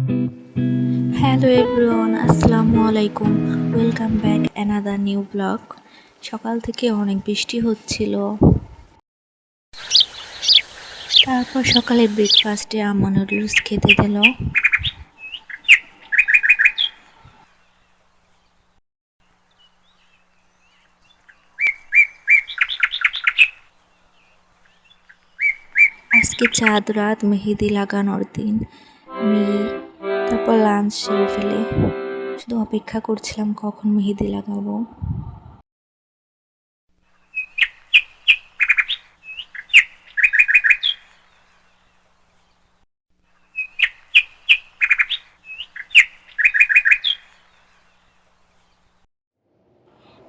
Hello everyone, আসসালামু আলাইকুম। Welcome back another new blog. সকাল থেকে অনেক বৃষ্টি হচ্ছিল। তারপর সকালে ব্রেকফাস্টে আম্মা নুডলস খেতে দিল। আজকে চাঁদ রাত, মেহেদি লাগানোর দিন। আমি তারপর লাঞ্চ সেরে ফেলে শুধু অপেক্ষা করছিলাম কখন মেহেদি লাগাবো।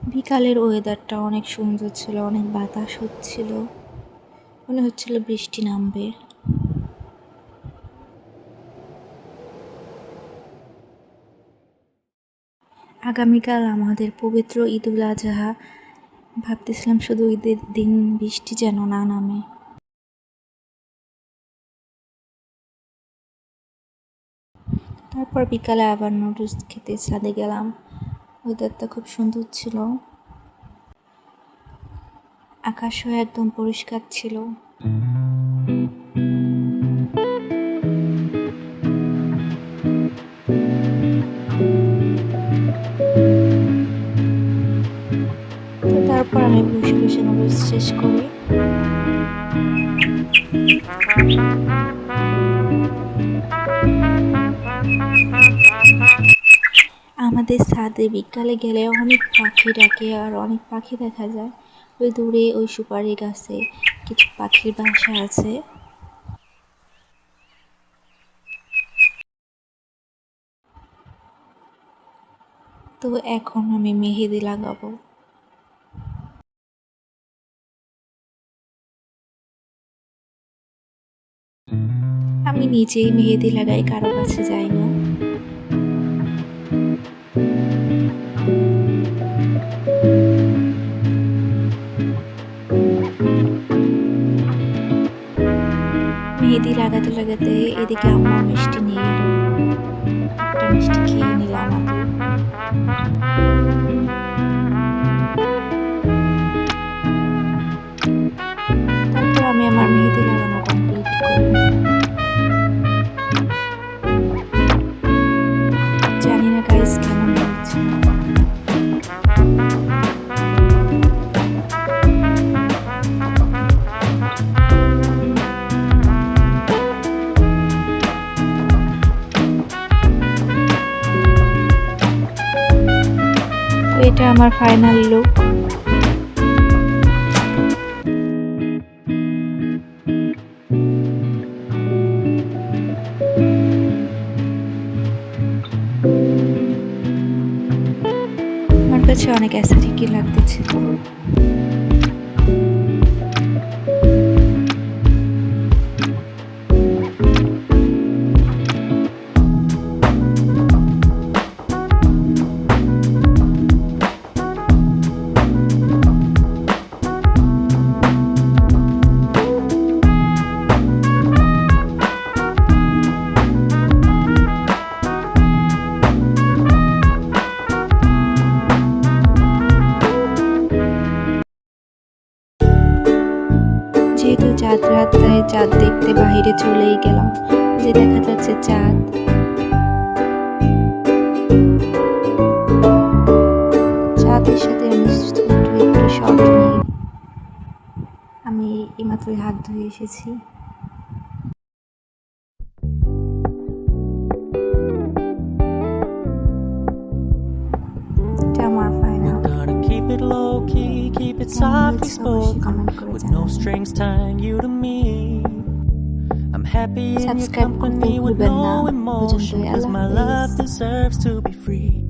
বিকালের ওয়েদারটা অনেক সুন্দর ছিল, অনেক বাতাস হচ্ছিল, মনে হচ্ছিল বৃষ্টি নামবে। আগামীকাল আমাদের পবিত্র ঈদুল আজহা। ভাবতেছিলাম শুধু ঈদের দিন বৃষ্টি যেন না নামে। তারপর বিকালে আবার নুডলস খেতে ছাদে গেলাম। ওয়েদারটা খুব সুন্দর ছিল, আকাশও একদম পরিষ্কার ছিল। তারপর আমি বসে বসে নুডলস শেষ করি। আমাদের ছাদে বিকালে গেলে অনেক পাখি ডাকে, আর অনেক পাখি দেখা যায়। ওই দূরে ওই সুপারি গাছে কিছু পাখির বাসা আছে। তো এখন আমি মেহেদি লাগাবো। আমি নিজেই মেহেদি লাগাই, কারো কাছে যাই না। মেহেদি লাগাতে লাগাতে এদিকে আম্মা মিষ্টি নিয়ে এলো। একটা মিষ্টি খেয়ে নিলাম আগে। তারপর আমি আমার মেহেদি লাগানো কমপ্লিট করি। জানি না গাইস কেমন হয়েছে। তো এটা আমার ফাইনাল লুক। আমার কাছে অনেক অ্যাস্থেটিক লাগতেছে। যেহেতু চাঁদ রাত, তাই চাঁদ দেখতে বাহিরে চলেই গেলাম। যে দেখা যাচ্ছে চাঁদ। চাঁদের সাথে আমি ছোট্ট একটু শট নিই। আমি এইমাত্রই হাত ধুয়ে এসেছি। এটা আমার final. Keep it low key, keep it softly spoken, with no strings tying you to me. I'm happy in your company with no emotion, 'cause my love deserves to be free.